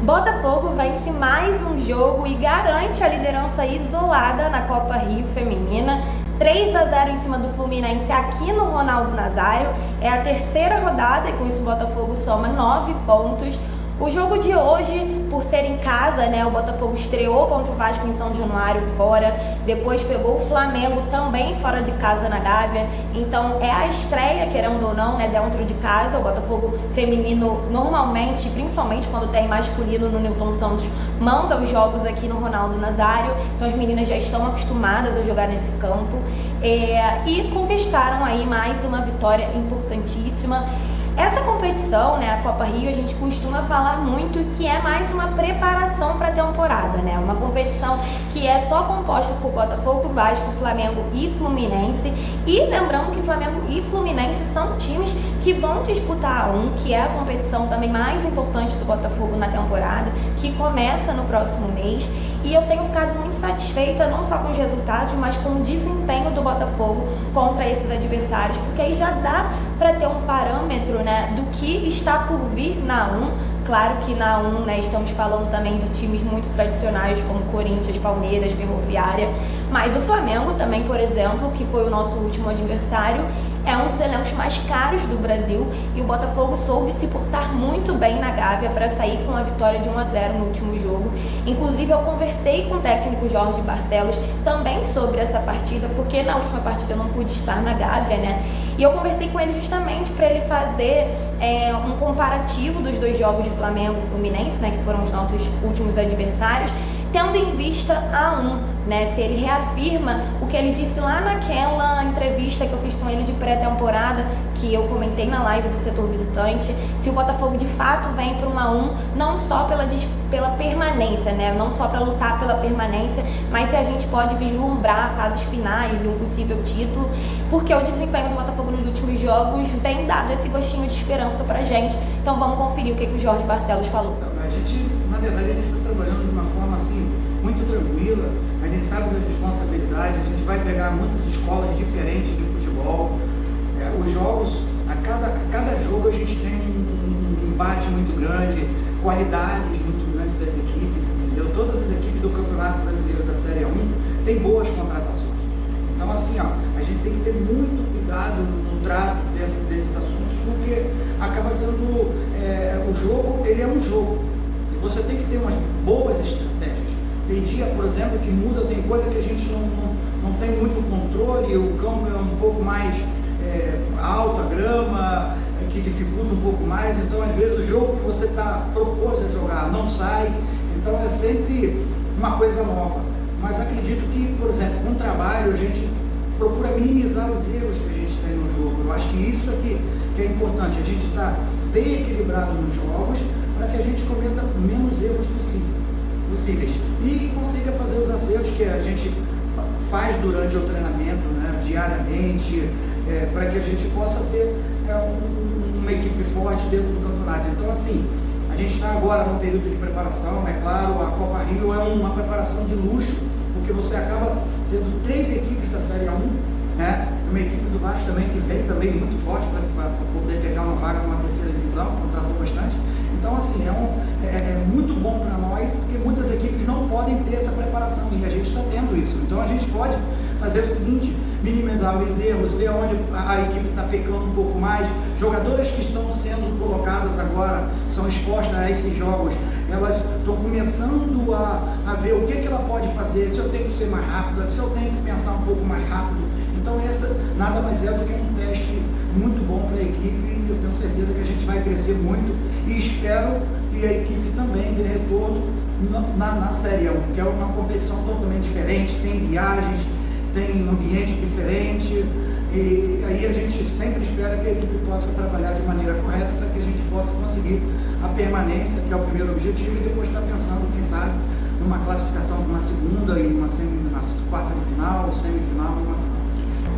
Botafogo vence mais um jogo e garante a liderança isolada na Copa Rio Feminina. 3-0 em cima do Fluminense aqui no Ronaldo Nazário. É a terceira rodada e com isso o Botafogo soma 9 pontos. O jogo de hoje, por ser em casa, né, o Botafogo estreou contra o Vasco em São Januário fora, depois pegou o Flamengo também fora de casa na Gávea, então é a estreia, querendo ou não, né, dentro de casa. O Botafogo feminino normalmente, principalmente quando tem masculino no Newton Santos, manda os jogos aqui no Ronaldo Nazário, então as meninas já estão acostumadas a jogar nesse campo e conquistaram aí mais uma vitória importantíssima. Essa competição, né, a Copa Rio, a gente costuma falar muito que é mais uma preparação para a temporada, né? Uma competição que é só composta por Botafogo, Vasco, Flamengo e Fluminense. E lembrando que Flamengo e Fluminense são times que vão disputar que é a competição também mais importante do Botafogo na temporada, que começa no próximo mês. E eu tenho ficado muito satisfeita não só com os resultados, mas com o desempenho do Botafogo contra esses adversários, porque aí já dá para ter um parâmetro, né, do que está por vir na A1. Claro que na A1, né, estamos falando também de times muito tradicionais como Corinthians, Palmeiras, Ferroviária, mas o Flamengo também, por exemplo, que foi o nosso último adversário, é um dos elencos mais caros do Brasil e o Botafogo soube se portar muito bem na Gávea para sair com a vitória de 1-0 no último jogo. Inclusive eu conversei com o técnico Jorge Barcelos também sobre essa partida, porque na última partida eu não pude estar na Gávea, né? E eu conversei com ele justamente para ele fazer um comparativo dos dois jogos de Flamengo e Fluminense, né, que foram os nossos últimos adversários, tendo em vista a né, se ele reafirma o que ele disse lá naquela entrevista que eu fiz com ele de pré-temporada, que eu comentei na live do setor visitante, se o Botafogo de fato vem para uma não só pela permanência, né, não só para lutar pela permanência, mas se a gente pode vislumbrar fases finais e um possível título, porque o desempenho do Botafogo nos últimos jogos vem dado esse gostinho de esperança pra gente. Então vamos conferir o que o Jorge Barcelos falou. A gente, na verdade, a gente está trabalhando de uma forma assim, muito tranquila, a gente sabe da responsabilidade, a gente vai pegar muitas escolas diferentes de futebol. Os jogos, a cada jogo a gente tem um embate muito grande, qualidades muito grandes das equipes, entendeu? Todas as equipes do Campeonato Brasileiro da Série A1 têm boas contratações. Então assim, a gente tem que ter muito cuidado no trato desses assuntos, porque acaba sendo, o jogo, ele é um jogo, e você tem que ter umas boas estratégias. Tem dia, por exemplo, que muda, tem coisa que a gente não tem muito controle, o campo é um pouco mais alto, a grama, que dificulta um pouco mais, então às vezes o jogo que você propôs a jogar não sai, então é sempre uma coisa nova. Mas acredito que, por exemplo, com o trabalho a gente procura minimizar os erros que a gente tem no jogo. Eu acho que isso aqui que é importante, a gente está bem equilibrado nos jogos para que a gente cometa menos erros possíveis e consiga fazer os acertos que a gente faz durante o treinamento, né, diariamente, para que a gente possa ter uma equipe forte dentro do campeonato. Então assim, a gente está agora num período de preparação, é claro, a Copa Rio é uma preparação de luxo, porque você acaba tendo 3 equipes da Série A1, né? Uma equipe do Vasco também, que vem também muito forte para poder pegar uma vaga numa terceira divisão, contratou bastante. Então assim, é muito bom para nós, porque muitas equipes não podem ter essa preparação, e a gente está tendo isso. Então a gente pode fazer o seguinte, minimizar os erros, ver onde a equipe está pecando um pouco mais. Jogadoras que estão sendo colocadas agora, são expostas a esses jogos, elas estão começando a ver o que ela pode fazer, se eu tenho que ser mais rápida, se eu tenho que pensar um pouco mais rápido. Então essa nada mais é do que um teste muito bom para a equipe, e eu tenho certeza que a gente vai crescer muito, e espero que a equipe também dê retorno na Série A1, que é uma competição totalmente diferente, tem viagens, tem um ambiente diferente, e aí a gente sempre espera que a equipe possa trabalhar de maneira correta para que a gente possa conseguir a permanência, que é o primeiro objetivo, e depois estar pensando, quem sabe, numa classificação de uma segunda e uma quarta de final, semifinal e uma final.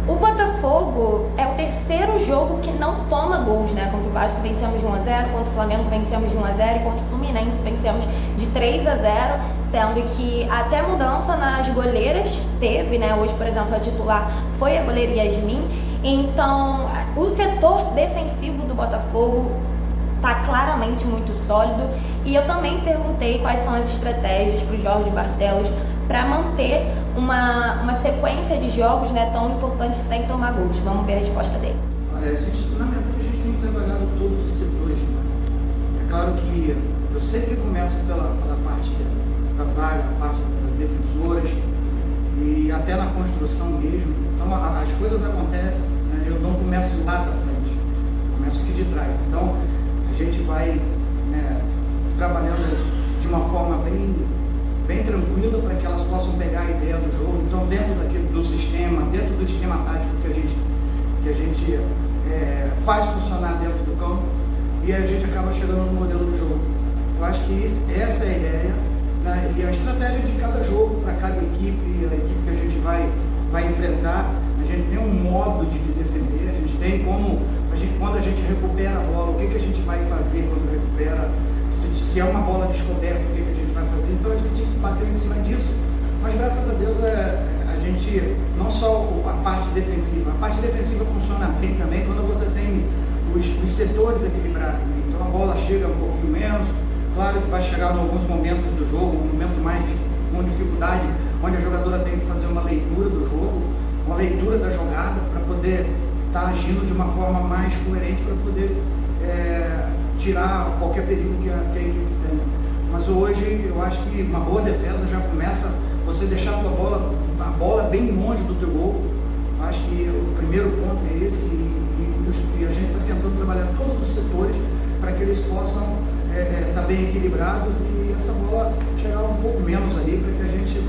O Botafogo é o terceiro jogo que não toma gols, né? Contra o Vasco vencemos de 1-0, contra o Flamengo vencemos de 1-0 e contra o Fluminense vencemos de 3-0, sendo que até mudança nas goleiras teve, né? Hoje, por exemplo, a titular foi a goleira Yasmin. Então, o setor defensivo do Botafogo está claramente muito sólido E eu também perguntei quais são as estratégias para o Jorge Barcelos para manter uma sequência de jogos, né, tão importantes sem tomar gols. Vamos ver a resposta dele. Na verdade, a gente tem trabalhado todos os setores. Né? É claro que eu sempre começo pela parte da zaga, a parte das defensoras e até na construção mesmo. Então as coisas acontecem, né? Eu não começo lá da frente, eu começo aqui de trás. Então a gente vai, né, trabalhando de uma forma bem tranquila para que elas possam pegar a ideia do jogo. Então dentro do sistema tático que a gente faz funcionar dentro do campo, e a gente acaba chegando no modelo do jogo. Eu acho que essa é a ideia, né? E a estratégia de cada jogo, para cada equipe, a equipe que a gente vai enfrentar, a gente tem um modo de defender, a gente tem quando a gente recupera a bola, o que a gente vai fazer quando recupera, se é uma bola descoberta, o que a gente vai fazer. Então a gente bateu em cima disso, mas graças a Deus a gente, não só a parte defensiva funciona bem também quando você tem os setores equilibrados. Então a bola chega um pouquinho menos, claro que vai chegar em alguns momentos do jogo, um momento mais com dificuldade, onde a jogadora tem que fazer uma leitura do jogo, uma leitura da jogada, para poder estar agindo de uma forma mais coerente, para poder tirar qualquer perigo que a equipe tem. Mas hoje eu acho que uma boa defesa já começa você deixar a bola bem longe do teu gol. Eu acho que o primeiro ponto é esse, e a gente está tentando trabalhar todos os setores para que eles possam estar bem equilibrados e essa bola chegar um pouco menos ali, para que a gente,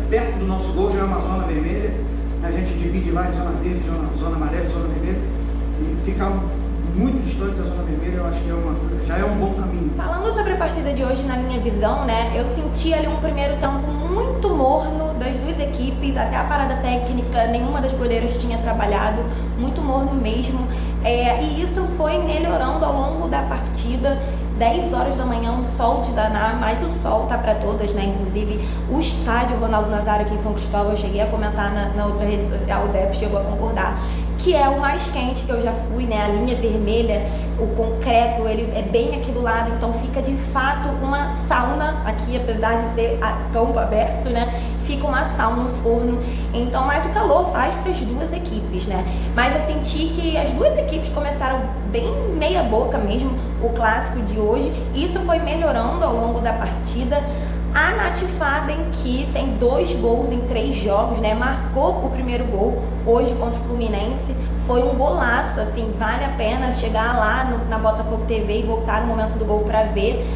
perto do nosso gol já é uma zona vermelha, a gente divide lá em zona verde, zona amarela e zona vermelha, e ficar muito distante da zona vermelha, eu acho que já é um bom caminho. Falando sobre a partida de hoje, na minha visão, né, eu senti ali um primeiro tempo muito morno das duas equipes, até a parada técnica, nenhuma das goleiras tinha trabalhado, muito morno mesmo, e isso foi melhorando ao longo da partida. 10 horas da manhã, um sol de danar, mas o sol tá para todas, né? Inclusive o estádio Ronaldo Nazário aqui em São Cristóvão, eu cheguei a comentar na outra rede social, o Depp chegou a concordar, que é o mais quente que eu já fui, né? A linha vermelha, o concreto, ele é bem aqui do lado, então fica de fato uma sauna aqui, apesar de ser a campo aberto, né? Fica uma sauna, um forno, então, mas o calor faz para as duas equipes, né? Mas eu senti que as duas equipes começaram bem meia boca mesmo, o clássico de hoje, isso foi melhorando ao longo da partida. A Nath Faben, que tem 2 gols em 3 jogos, né, marcou o primeiro gol hoje contra o Fluminense, foi um golaço, assim, vale a pena chegar lá na Botafogo TV e voltar no momento do gol para ver.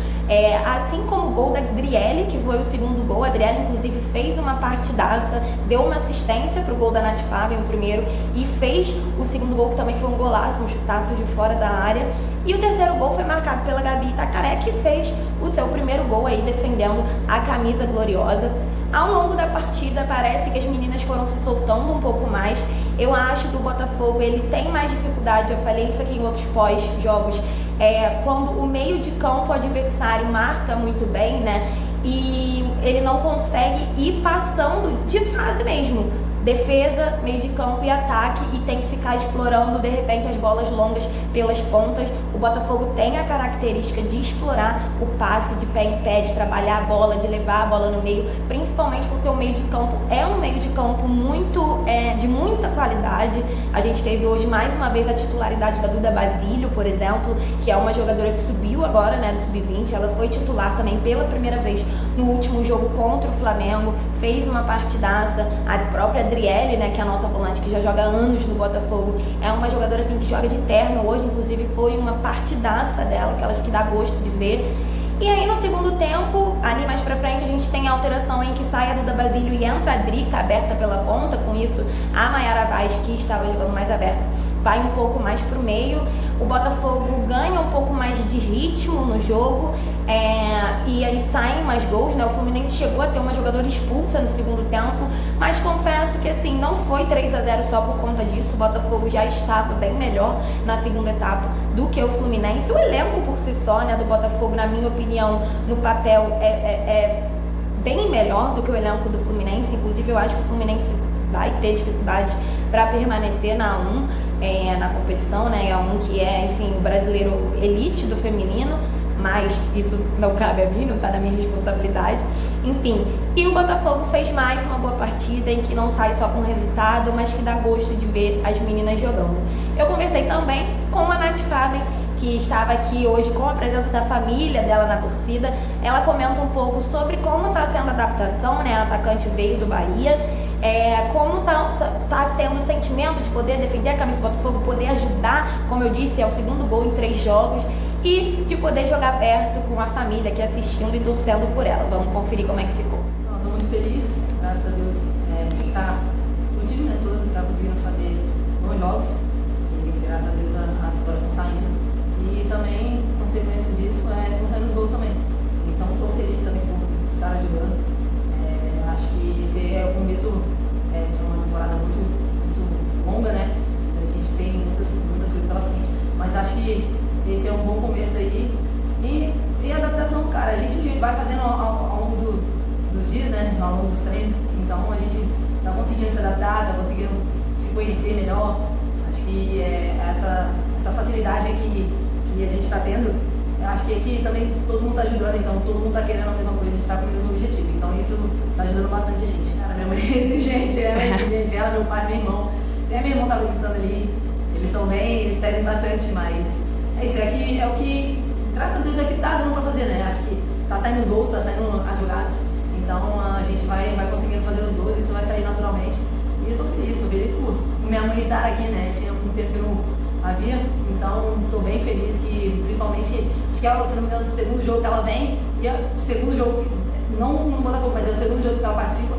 Assim como o gol da Adriele, que foi o segundo gol, a Adriele inclusive fez uma partidaça, deu uma assistência para o gol da Nath Faben, o primeiro, e fez o segundo gol, que também foi um golaço, um chutaço de fora da área. E o terceiro gol foi marcado pela Gabi Itacaré, que fez o seu primeiro gol aí defendendo a camisa gloriosa. Ao longo da partida parece que as meninas foram se soltando um pouco mais. Eu acho que o Botafogo ele tem mais dificuldade, eu falei isso aqui em outros pós-jogos, quando o meio de campo adversário marca muito bem, né? E ele não consegue ir passando de fase mesmo. Defesa, meio de campo e ataque, e tem que ficar explorando de repente as bolas longas pelas pontas. O Botafogo tem a característica de explorar o passe de pé em pé, de trabalhar a bola, de levar a bola no meio, principalmente porque o meio de campo é um meio de campo de muita qualidade. A gente teve hoje mais uma vez a titularidade da Duda Basílio, por exemplo, que é uma jogadora que subiu agora, né, do Sub-20, ela foi titular também pela primeira vez no último jogo contra o Flamengo, fez uma partidaça. A própria Adriele, né, que é a nossa volante, que já joga há anos no Botafogo, é uma jogadora assim que joga de terno hoje, inclusive foi uma partidaça dela, aquelas que dá gosto de ver. E aí no segundo tempo, ali mais pra frente, a gente tem a alteração em que sai a Duda Basílio e entra a Drica aberta pela ponta. Com isso, a Mayara Vaz, que estava jogando mais aberta, vai um pouco mais pro meio. O Botafogo ganha um pouco mais de ritmo no jogo, e aí saem mais gols, né? O Fluminense chegou a ter uma jogadora expulsa no segundo tempo, mas confesso que assim, não foi 3-0 só por conta disso. O Botafogo já estava bem melhor na segunda etapa do que o Fluminense. O elenco por si só, né, do Botafogo, na minha opinião, no papel é bem melhor do que o elenco do Fluminense. Inclusive eu acho que o Fluminense vai ter dificuldade para permanecer na A1, na competição, né? A1 que é, enfim, o brasileiro elite do feminino, mas isso não cabe a mim, não tá na minha responsabilidade. Enfim, e o Botafogo fez mais uma boa partida em que não sai só com resultado, mas que dá gosto de ver as meninas jogando. Eu conversei também com a Nath Faber, que estava aqui hoje com a presença da família dela na torcida. Ela comenta um pouco sobre como está sendo a adaptação, né? A atacante veio do Bahia, como tá sendo o sentimento de poder defender a camisa do Botafogo, poder ajudar, como eu disse, é o segundo gol em 3 jogos, e de poder jogar perto com a família aqui assistindo e torcendo por ela. Vamos conferir como é que ficou. Estou muito feliz, graças a Deus, a gente está, o time, né, todo está conseguindo fazer bons jogos, e graças a Deus as histórias estão saindo. E também, consequência disso, estão saindo os gols também. Então, estou feliz também por estar ajudando. Acho que esse é o começo de uma temporada muito, muito longa, né? A gente tem muitas coisas pela frente. Mas acho que esse é um bom começo aí. E a adaptação, cara, a gente vai fazendo ao longo dos dias, né? Ao longo dos treinos. Então, a gente está conseguindo se adaptar, está conseguindo se conhecer melhor. Acho que essa facilidade que a gente está tendo, acho que aqui também todo mundo está ajudando, então todo mundo está querendo a mesma coisa, a gente está com o mesmo objetivo, então isso está ajudando bastante a gente. Cara, minha mãe é exigente, ela, meu pai, meu irmão, até meu irmão estava gritando ali, eles são bem, eles pedem bastante, mas é isso, aqui é o que, graças a Deus, é o que está dando para fazer, né? Acho que está saindo os gols, está saindo as jogadas, então a gente vai conseguindo fazer os gols, isso vai sair naturalmente, e eu estou feliz por minha mãe estar aqui, né? Tinha um tempo que eu não havia, então estou bem feliz que, principalmente, acho que ela, se não me engano, é o segundo jogo que ela vem, e o segundo jogo, não no Botafogo, mas é o segundo jogo que ela participa,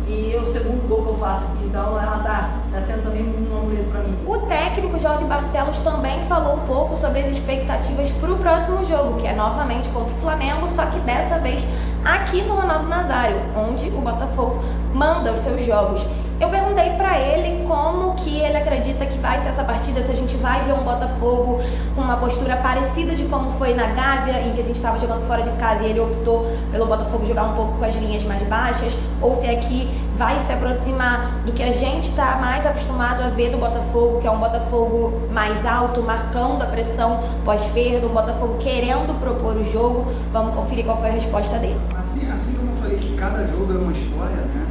e é o segundo gol que eu faço, então ela tá sendo também um amuleto para mim. O técnico Jorge Barcelos também falou um pouco sobre as expectativas para o próximo jogo, que é novamente contra o Flamengo, só que dessa vez aqui no Ronaldo Nazário, onde o Botafogo manda os seus jogos. Eu perguntei pra ele como que ele acredita que vai ser essa partida, se a gente vai ver um Botafogo com uma postura parecida de como foi na Gávea, em que a gente estava jogando fora de casa e ele optou pelo Botafogo jogar um pouco com as linhas mais baixas, ou se aqui vai se aproximar do que a gente está mais acostumado a ver do Botafogo, que é um Botafogo mais alto, marcando a pressão pós-perda, um Botafogo querendo propor o jogo. Vamos conferir qual foi a resposta dele. Assim como eu falei que cada jogo é uma história, né?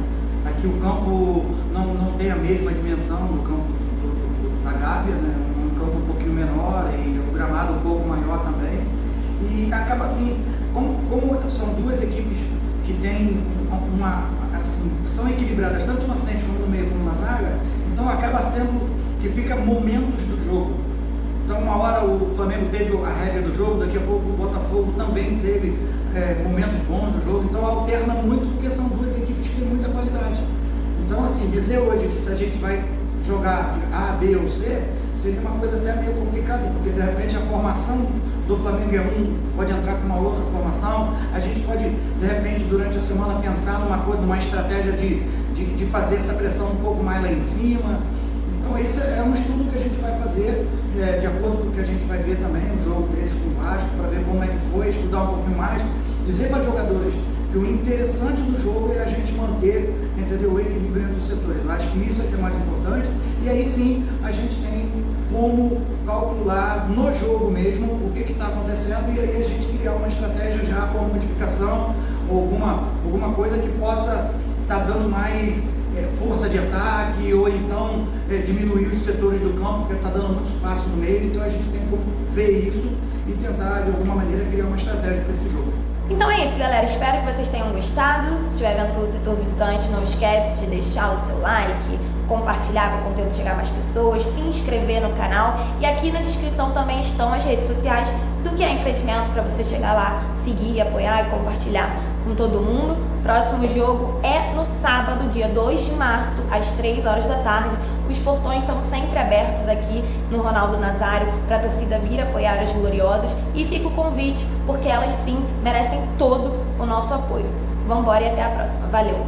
Aqui o campo não tem a mesma dimensão do campo da Gávea, né? Um campo um pouquinho menor e o gramado um pouco maior também. E acaba assim, como são duas equipes que têm são equilibradas tanto na frente como no meio como na zaga, então acaba sendo que fica momentos do jogo. Então uma hora o Flamengo teve a rédea do jogo, daqui a pouco o Botafogo também teve momentos bons do jogo, então alterna muito porque são duas equipes que têm muita qualidade. Então assim, dizer hoje que se a gente vai jogar de A, B ou C, seria uma coisa até meio complicada, porque de repente a formação do Flamengo é pode entrar com uma outra formação, a gente pode de repente durante a semana pensar numa estratégia de fazer essa pressão um pouco mais lá em cima. Então esse é um estudo que a gente vai fazer de acordo com o que a gente vai ver também no jogo deles com o Vasco, para ver como é que foi, estudar um pouquinho mais, dizer para os jogadores que o interessante do jogo é a gente manter, entendeu, o equilíbrio entre os setores. Eu acho que isso é que é mais importante, e aí sim a gente tem como calcular no jogo mesmo o que está acontecendo, e aí a gente criar uma estratégia já com modificação ou alguma coisa que possa estar dando mais força de ataque, ou então diminuir os setores do campo, porque está dando muito espaço no meio, então a gente tem como ver isso e tentar de alguma maneira criar uma estratégia para esse jogo. Então é isso, galera, espero que vocês tenham gostado. Se estiver vendo pelo setor visitante, não esquece de deixar o seu like, compartilhar para o conteúdo chegar a mais pessoas, se inscrever no canal, e aqui na descrição também estão as redes sociais do Que É Empreendimento para você chegar lá, seguir, apoiar e compartilhar com todo mundo. Próximo jogo é no sábado, dia 2 de março, às 3 horas da tarde. Os portões são sempre abertos aqui no Ronaldo Nazário para a torcida vir apoiar as gloriosas, e fica o convite porque elas sim merecem todo o nosso apoio. Vambora e até a próxima. Valeu!